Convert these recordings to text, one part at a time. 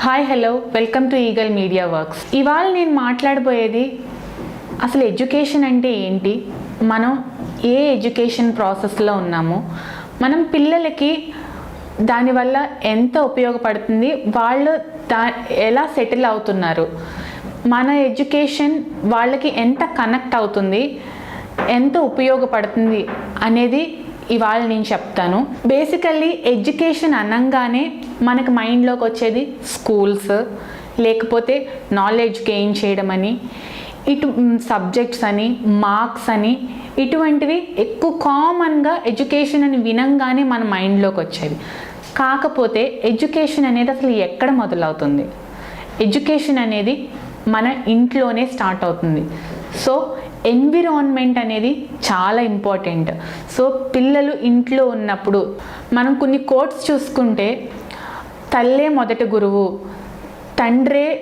Hi hello welcome to eagle media works. ఇవాళ నేను మాట్లాడబోయేది అసలు ఎడ్యుకేషన్ అంటే ఏంటి, మనం ఏ ఎడ్యుకేషన్ ప్రాసెస్లో ఉన్నామో, మనం పిల్లలకి దానివల్ల ఎంత ఉపయోగపడుతుంది, వాళ్ళు ఎలా సెటిల్ అవుతున్నారు, మన ఎడ్యుకేషన్ వాళ్ళకి ఎంత కనెక్ట్ అవుతుంది, ఎంత ఉపయోగపడుతుంది అనేది ఇవాళ నేను చెప్తాను. బేసికల్లీ ఎడ్యుకేషన్ అనగానే మనకు మైండ్లోకి వచ్చేది స్కూల్స్, లేకపోతే నాలెడ్జ్ గెయిన్ చేయడం అని, సబ్జెక్ట్స్ అని, మార్క్స్ అని, ఇటువంటివి ఎక్కువ కామన్గా ఎడ్యుకేషన్ అని వినంగానే మన మైండ్లోకి వచ్చేది. కాకపోతే ఎడ్యుకేషన్ అనేది అసలు ఎక్కడ మొదలవుతుంది? ఎడ్యుకేషన్ అనేది మన ఇంట్లోనే స్టార్ట్ అవుతుంది. సో ఎన్విరాన్మెంట్ అనేది చాలా ఇంపార్టెంట్. సో పిల్లలు ఇంట్లో ఉన్నప్పుడు మనం కొన్ని కోట్స్ చూసుకుంటే, తల్లే మొదటి గురువు,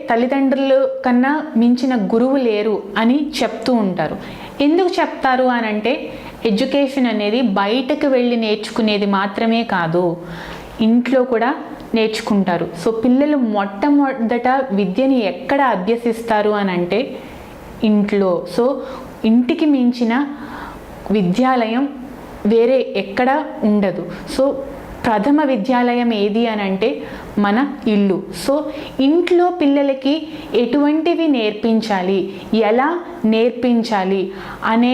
తల్లిదండ్రులు కన్నా మించిన గురువు లేరు అని చెప్తూ ఉంటారు. ఎందుకు చెప్తారు అని అంటే, ఎడ్యుకేషన్ అనేది బయటకు వెళ్ళి నేర్చుకునేది మాత్రమే కాదు, ఇంట్లో కూడా నేర్చుకుంటారు. సో పిల్లలు మొట్టమొదట విద్యని ఎక్కడ అభ్యసిస్తారు అని అంటే ఇంట్లో. సో ఇంటికి మించిన విద్యాలయం వేరే ఎక్కడ ఉండదు. సో ప్రథమ విద్యాలయం ఏది అని అంటే మన ఇల్లు. సో ఇంట్లో పిల్లలకి ఎటువంటివి నేర్పించాలి, ఎలా నేర్పించాలి అనే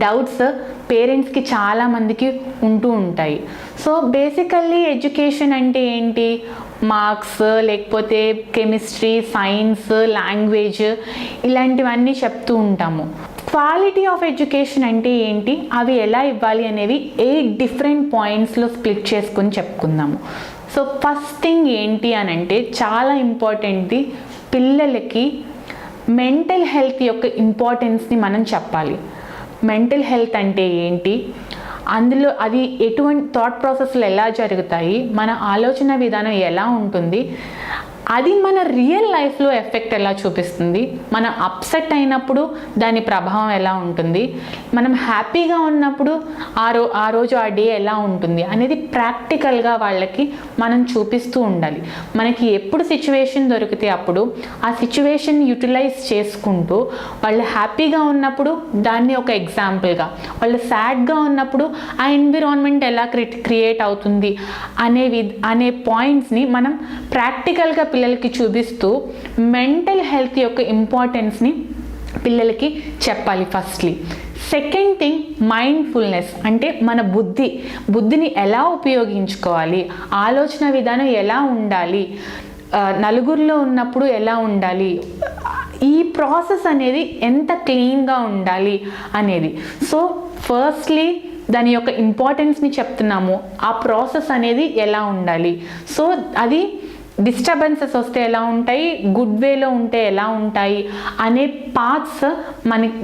డౌట్స్ పేరెంట్స్కి చాలామందికి ఉంటూ ఉంటాయి. సో బేసికల్లీ ఎడ్యుకేషన్ అంటే ఏంటి? మార్క్స్, లేకపోతే కెమిస్ట్రీ, సైన్స్, లాంగ్వేజ్, ఇలాంటివన్నీ చెప్తూ ఉంటాము. క్వాలిటీ ఆఫ్ ఎడ్యుకేషన్ అంటే ఏంటి, అవి ఎలా ఇవ్వాలి అనేవి 8 డిఫరెంట్ పాయింట్స్లో స్ప్లిట్ చేసుకొని చెప్పుకుందాము. సో ఫస్ట్ థింగ్ ఏంటి అని అంటే, చాలా ఇంపార్టెంట్ది, పిల్లలకి మెంటల్ హెల్త్ యొక్క ఇంపార్టెన్స్ని మనం చెప్పాలి. మెంటల్ హెల్త్ అంటే ఏంటి, అందులో అది ఎటువంటి థాట్ ప్రాసెస్లు ఎలా జరుగుతాయి, మన ఆలోచన విధానం ఎలా ఉంటుంది, అది మన రియల్ లైఫ్లో ఎఫెక్ట్ ఎలా చూపిస్తుంది, మనం అప్సెట్ అయినప్పుడు దాని ప్రభావం ఎలా ఉంటుంది, మనం హ్యాపీగా ఉన్నప్పుడు ఆ రోజు ఆ డే ఎలా ఉంటుంది అనేది ప్రాక్టికల్గా వాళ్ళకి మనం చూపిస్తూ ఉండాలి. మనకి ఎప్పుడు సిచ్యువేషన్ దొరికితే అప్పుడు ఆ సిచ్యువేషన్ యూటిలైజ్ చేసుకుంటూ, వాళ్ళు హ్యాపీగా ఉన్నప్పుడు దాన్ని ఒక ఎగ్జాంపుల్గా, వాళ్ళు సాడ్గా ఉన్నప్పుడు ఆ ఎన్విరాన్మెంట్ ఎలా క్రియేట్ అవుతుంది అనే పాయింట్స్ని మనం ప్రాక్టికల్గా పిల్లలకి చూపిస్తూ మెంటల్ హెల్త్ యొక్క ఇంపార్టెన్స్ని పిల్లలకి చెప్పాలి ఫస్ట్లీ. సెకండ్ థింగ్ మైండ్ఫుల్నెస్, అంటే మన బుద్ధిని ఎలా ఉపయోగించుకోవాలి, ఆలోచన విధానం ఎలా ఉండాలి, నలుగురిలో ఉన్నప్పుడు ఎలా ఉండాలి, ఈ ప్రాసెస్ అనేది ఎంత క్లీన్గా ఉండాలి అనేది. సో ఫస్ట్లీ దాని యొక్క ఇంపార్టెన్స్ని చెప్తున్నాము, ఆ ప్రాసెస్ అనేది ఎలా ఉండాలి, సో అది డిస్టర్బెన్సెస్ వస్తే ఎలా ఉంటాయి, గుడ్ వేలో ఉంటే ఎలా ఉంటాయి అనే పార్ట్స్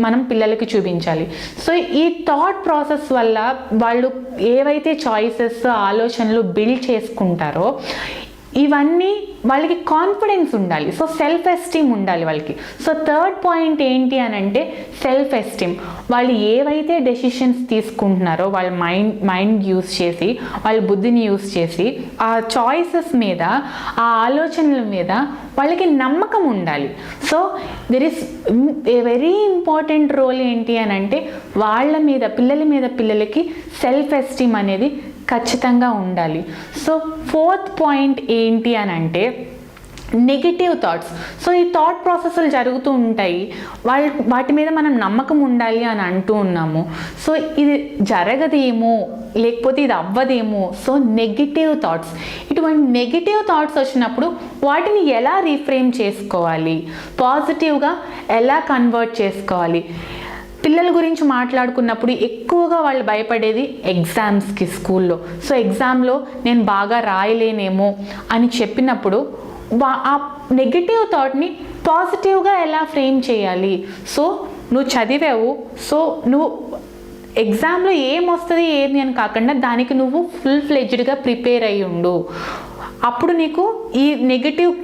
మనం పిల్లలకి చూపించాలి. సో ఈ థాట్ ప్రాసెస్ వల్ల వాళ్ళు ఏవైతే చాయిసెస్, ఆలోచనలు బిల్డ్ చేసుకుంటారో ఇవన్నీ వాళ్ళకి కాన్ఫిడెన్స్ ఉండాలి. సో సెల్ఫ్ ఎస్టీమ్ ఉండాలి వాళ్ళకి. సో థర్డ్ పాయింట్ ఏంటి అని అంటే సెల్ఫ్ ఎస్టీమ్. వాళ్ళు ఏవైతే డెసిషన్స్ తీసుకుంటున్నారో వాళ్ళ మైండ్ యూస్ చేసి, వాళ్ళ బుద్ధిని యూస్ చేసి, ఆ చాయిసెస్ మీద, ఆ ఆలోచనల మీద వాళ్ళకి నమ్మకం ఉండాలి. So there is a very important role ఏంటి అని అంటే పిల్లలకి సెల్ఫ్ ఎస్టీమ్ అనేది ఖచ్చితంగా ఉండాలి. సో ఫోర్త్ పాయింట్ ఏంటి అని అంటే నెగిటివ్ థాట్స్. సో ఈ థాట్ ప్రాసెస్లు జరుగుతూ ఉంటాయి, వాటి మీద మనం నమ్మకం ఉండాలి అని అంటూ ఉన్నాము. సో ఇది జరగదేమో, లేకపోతే ఇది అవ్వదేమో, సో నెగిటివ్ థాట్స్. ఇటువంటి నెగిటివ్ థాట్స్ వచ్చినప్పుడు వాటిని ఎలా రీఫ్రేమ్ చేసుకోవాలి, పాజిటివ్గా ఎలా కన్వర్ట్ చేసుకోవాలి. పిల్లల గురించి మాట్లాడుకున్నప్పుడు ఎక్కువగా వాళ్ళు భయపడేది ఎగ్జామ్స్కి స్కూల్లో. సో ఎగ్జామ్లో నేను బాగా రాయలేనేమో అని చెప్పినప్పుడు ఆ నెగిటివ్ థాట్ని పాజిటివ్గా ఎలా ఫ్రేమ్ చేయాలి. సో నువ్వు చదివావు, సో నువ్వు ఎగ్జామ్లో ఏమొస్తుంది ఏమి అని కాకుండా దానికి నువ్వు ఫుల్ ఫ్లెడ్జ్డ్గా ప్రిపేర్ అయ్యి ఉండు, అప్పుడు నీకు ఈ నెగిటివ్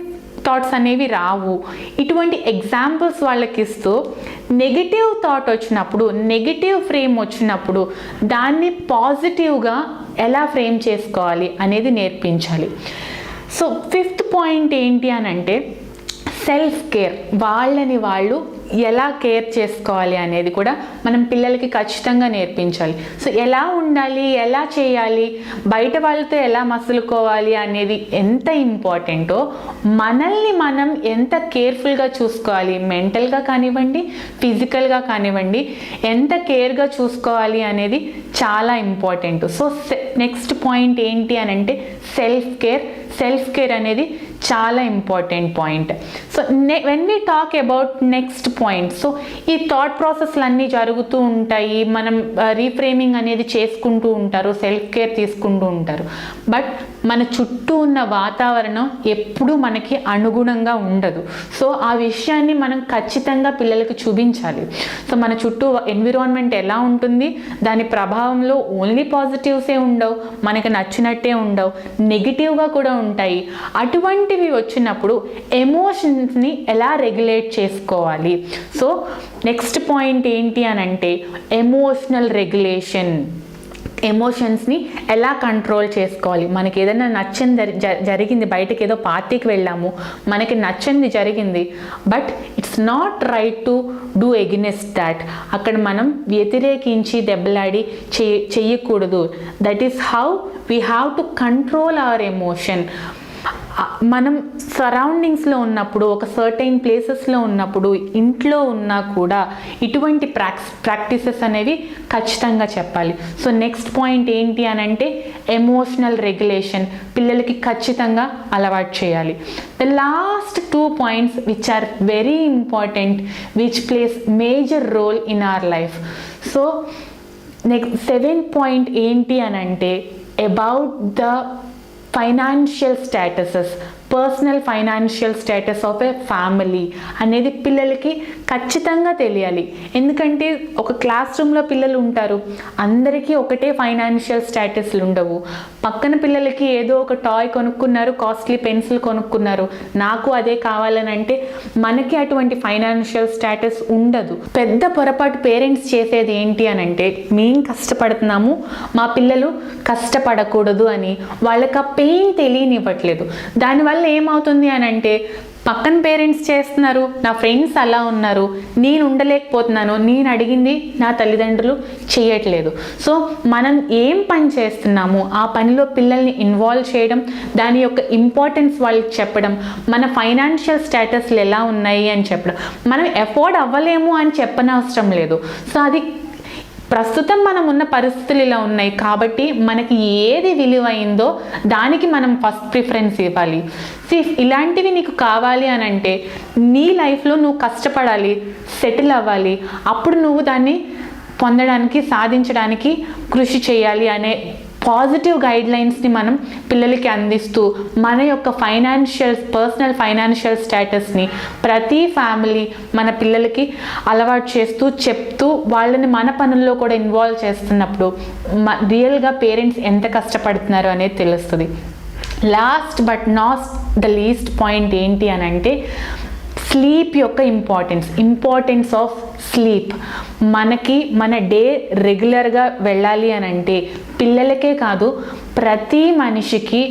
థాట్స్ అనేవి రావు. ఇటువంటి ఎగ్జాంపుల్స్ వాళ్ళకి ఇస్తూ నెగిటివ్ థాట్ వచ్చినప్పుడు, నెగిటివ్ ఫ్రేమ్ వచ్చినప్పుడు దాన్ని పాజిటివ్గా ఎలా ఫ్రేమ్ చేసుకోవాలి అనేది నేర్పించాలి. సో ఫిఫ్త్ పాయింట్ ఏంటి అని అంటే సెల్ఫ్ కేర్. వాళ్ళని వాళ్ళు ఎలా కేర్ చేసుకోవాలి అనేది కూడా మనం పిల్లలకి ఖచ్చితంగా నేర్పించాలి. సో ఎలా ఉండాలి, ఎలా చేయాలి, బయట వాళ్ళతో ఎలా మసులుకోవాలి అనేది ఎంత ఇంపార్టెంటో మనల్ని మనం ఎంత కేర్ఫుల్గా చూసుకోవాలి, మెంటల్గా కానివ్వండి, ఫిజికల్గా కానివ్వండి, ఎంత కేర్గా చూసుకోవాలి అనేది చాలా ఇంపార్టెంట్. సో నెక్స్ట్ పాయింట్ ఏంటి అని అంటే సెల్ఫ్ కేర్. సెల్ఫ్ కేర్ అనేది చాలా important point. So when we talk about next point, so ఈ థాట్ ప్రాసెస్లు అన్నీ జరుగుతూ ఉంటాయి, మనం రీఫ్రేమింగ్ అనేది చేసుకుంటూ ఉంటారు, సెల్ఫ్ కేర్ తీసుకుంటూ ఉంటారు. బట్ మన చుట్టూ ఉన్న వాతావరణం ఎప్పుడూ మనకి అనుగుణంగా ఉండదు. సో ఆ విషయాన్ని మనం ఖచ్చితంగా పిల్లలకి చూపించాలి. సో మన చుట్టూ ఎన్విరాన్మెంట్ ఎలా ఉంటుంది, దాని ప్రభావంలో ఓన్లీ పాజిటివ్సే ఉండవు, మనకి నచ్చినట్టే ఉండవు, నెగిటివ్గా కూడా ఉంటాయి. అటువంటివి వచ్చినప్పుడు ఎమోషన్స్ని ఎలా రెగ్యులేట్ చేసుకోవాలి. సో నెక్స్ట్ పాయింట్ ఏంటి అని అంటే ఎమోషనల్ రెగ్యులేషన్. ఎమోషన్స్ని ఎలా కంట్రోల్ చేసుకోవాలి. మనకి ఏదైనా నచ్చని జరిగింది, బయటకు ఏదో పార్టీకి వెళ్ళాము, మనకి నచ్చనిది జరిగింది, but it's not right to do against that. అక్కడ మనం వ్యతిరేకించి దెబ్బలాడి చెయ్యకూడదు. That is how we have to control our emotion. మనం సరౌండింగ్స్లో ఉన్నప్పుడు, ఒక సర్టైన్ ప్లేసెస్లో ఉన్నప్పుడు, ఇంట్లో ఉన్నా కూడా ఇటువంటి ప్రాక్టీసెస్ అనేవి ఖచ్చితంగా చెప్పాలి. సో నెక్స్ట్ పాయింట్ ఏంటి అని అంటే ఎమోషనల్ రెగ్యులేషన్ పిల్లలకి ఖచ్చితంగా అలవాటు చేయాలి. The last 2 points which are very important, which plays major role in our life. So next 7th point ఏంటి అని అంటే about the financial statuses, personal financial status of a family అనేది పిల్లలకి ఖచ్చితంగా తెలియాలి. ఎందుకంటే ఒక క్లాస్ రూమ్లో పిల్లలు ఉంటారు, అందరికీ ఒకటే ఫైనాన్షియల్ స్టేటస్లు ఉండవు. పక్కన పిల్లలకి ఏదో ఒక టాయ్ కొనుక్కున్నారు, కాస్ట్లీ పెన్సిల్ కొనుక్కున్నారు, నాకు అదే కావాలని అంటే మనకి అటువంటి ఫైనాన్షియల్ స్టేటస్ ఉండదు. పెద్ద పొరపాటు పేరెంట్స్ చేసేది ఏంటి అని అంటే మేము కష్టపడుతున్నాము, మా పిల్లలు కష్టపడకూడదు అని వాళ్ళకి ఆ పెయిన్ తెలియనివ్వట్లేదు. దానివల్ల ఏమవుతుంది అని అంటే పక్కన పేరెంట్స్ చేస్తున్నారు, నా ఫ్రెండ్స్ అలా ఉన్నారు, నేను ఉండలేకపోతున్నాను, నేను అడిగింది నా తల్లిదండ్రులు చేయట్లేదు. సో మనం ఏం పని చేస్తున్నాము ఆ పనిలో పిల్లల్ని ఇన్వాల్వ్ చేయడం, దాని యొక్క ఇంపార్టెన్స్ వాళ్ళకి చెప్పడం, మన ఫైనాన్షియల్ స్టేటస్లు ఎలా ఉన్నాయి అని చెప్పడం. మనం ఎఫోర్డ్ అవ్వలేము అని చెప్పనవసరం లేదు. సో అది ప్రస్తుతం మనం ఉన్న పరిస్థితులు ఇలా ఉన్నాయి కాబట్టి మనకి ఏది విలువైందో దానికి మనం ఫస్ట్ ప్రిఫరెన్స్ ఇవ్వాలి. ఇలాంటివి నీకు కావాలి అని అంటే నీ లైఫ్లో నువ్వు కష్టపడాలి, సెటిల్ అవ్వాలి, అప్పుడు నువ్వు దాన్ని పొందడానికి, సాధించడానికి కృషి చేయాలి అనే పాజిటివ్ గైడ్లైన్స్ని మనం పిల్లలకి అందిస్తూ మన యొక్క పర్సనల్ ఫైనాన్షియల్ స్టేటస్ని ప్రతి ఫ్యామిలీ మన పిల్లలకి అలవాటు చేస్తూ చెప్తూ వాళ్ళని మన పనుల్లో కూడా ఇన్వాల్వ్ చేస్తున్నప్పుడు రియల్గా పేరెంట్స్ ఎంత కష్టపడుతున్నారు అనేది తెలుస్తుంది. Last but not the least point ఏంటి అని అంటే స్లీప్ యొక్క ఇంపార్టెన్స్ ఆఫ్ స్లీప్. మనకి మన డే రెగ్యులర్గా వెళ్ళాలి అని అంటే పిల్లలకే కాదు ప్రతి మనిషికి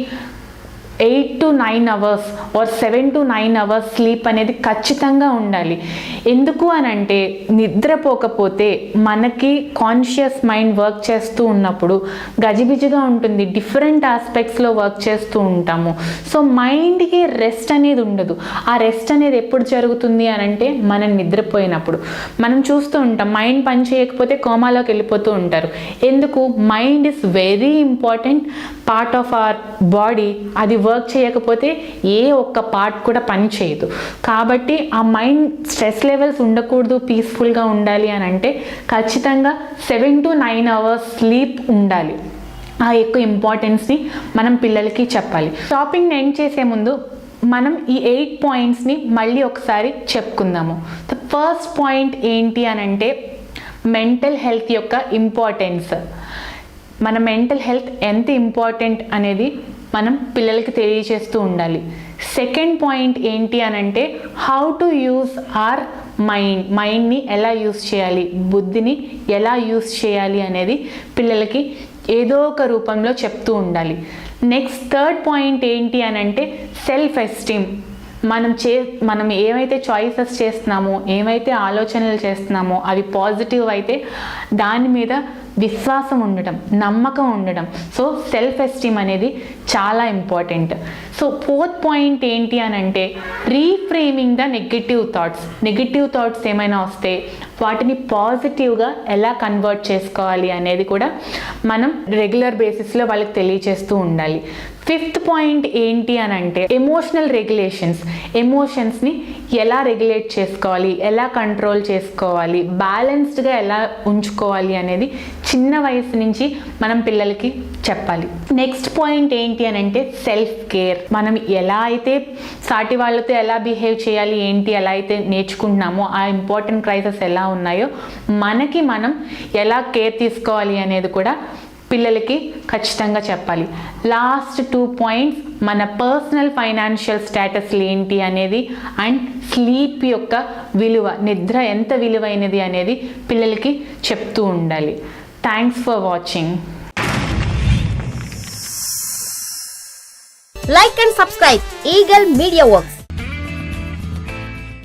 8 to 9 hours or 7 to 9 hours sleep అనేది ఖచ్చితంగా ఉండాలి. ఎందుకు అని అంటే నిద్రపోకపోతే మనకి కాన్షియస్ మైండ్ వర్క్ చేస్తూ ఉన్నప్పుడు గజిబిజిగా ఉంటుంది, డిఫరెంట్ ఆస్పెక్ట్స్లో వర్క్ చేస్తూ ఉంటాము. సో మైండ్కి రెస్ట్ అనేది ఉండదు. ఆ రెస్ట్ అనేది ఎప్పుడు జరుగుతుంది అని అంటే మనం నిద్రపోయినప్పుడు. మనం చూస్తూ ఉంటాం మైండ్ పని చేయకపోతే కోమాలోకి వెళ్ళిపోతూ ఉంటారు. ఎందుకు? Mind is very important part of our body. అది వర్క్ చేయకపోతే ఏ ఒక్క పార్ట్ కూడా పని చేయదు. కాబట్టి ఆ మైండ్ స్ట్రెస్ లెవెల్స్ ఉండకూడదు, పీస్ఫుల్గా ఉండాలి అని అంటే ఖచ్చితంగా 7 to 9 hours స్లీప్ ఉండాలి. ఆ యొక్క ఇంపార్టెన్స్ని మనం పిల్లలకి చెప్పాలి. టాపిక్ని ఎండ్ చేసే ముందు మనం ఈ 8 పాయింట్స్ని మళ్ళీ ఒకసారి చెప్పుకుందాము. ద ఫస్ట్ పాయింట్ ఏంటి అని అంటే మెంటల్ హెల్త్ యొక్క ఇంపార్టెన్స్. మన మెంటల్ హెల్త్ ఎంత ఇంపార్టెంట్ అనేది మనం పిల్లలకి తెలియజేస్తూ ఉండాలి. సెకండ్ పాయింట్ ఏంటి అని అంటే హౌ టు యూజ్ అవర్ మైండ్ని ఎలా యూజ్ చేయాలి, బుద్ధిని ఎలా యూజ్ చేయాలి అనేది పిల్లలకి ఏదో ఒక రూపంలో చెప్తూ ఉండాలి. నెక్స్ట్ థర్డ్ పాయింట్ ఏంటి అని అంటే సెల్ఫ్ ఎస్టీమ్. మనం ఏమైతే చాయిసెస్ చేస్తున్నామో, ఏమైతే ఆలోచనలు చేస్తున్నామో అవి పాజిటివ్ అయితే దాని మీద విశ్వాసం ఉండడం, నమ్మకం ఉండడం. సో సెల్ఫ్ ఎస్టీమ్ అనేది చాలా ఇంపార్టెంట్. సో ఫోర్త్ పాయింట్ ఏంటి అని అంటే రీఫ్రేమింగ్ ద నెగిటివ్ థాట్స్ ఏమైనా వస్తే వాటిని పాజిటివ్గా ఎలా కన్వర్ట్ చేసుకోవాలి అనేది కూడా మనం రెగ్యులర్ బేసిస్లో వాళ్ళకి తెలియచేస్తూ ఉండాలి. ఫిఫ్త్ పాయింట్ ఏంటి అని అంటే ఎమోషనల్ రెగ్యులేషన్స్. ఎమోషన్స్ని ఎలా రెగ్యులేట్ చేసుకోవాలి, ఎలా కంట్రోల్ చేసుకోవాలి, బ్యాలెన్స్డ్గా ఎలా ఉంచుకోవాలి అనేది చిన్న వయసు నుంచి మనం పిల్లలకి చెప్పాలి. నెక్స్ట్ పాయింట్ ఏంటి అని అంటే సెల్ఫ్ కేర్. మనం ఎలా అయితే సాటి వాళ్ళతో ఎలా బిహేవ్ చేయాలి, ఏంటి ఎలా అయితే నేర్చుకుంటున్నామో, ఆ ఇంపార్టెంట్ క్రైసెస్ ఎలా ఉన్నాయో మనకి మనం ఎలా కేర్ తీసుకోవాలి అనేది కూడా పిల్లలకి ఖచ్చితంగా చెప్పాలి. లాస్ట్ 2 పాయింట్స్ మన పర్సనల్ ఫైనాన్షియల్ స్టేటస్లు ఏంటి అనేది అండ్ స్లీప్ యొక్క విలువ, నిద్ర ఎంత విలువైనది అనేది పిల్లలకి చెప్తూ ఉండాలి. Thanks for watching. Like and subscribe Eagle Media Works.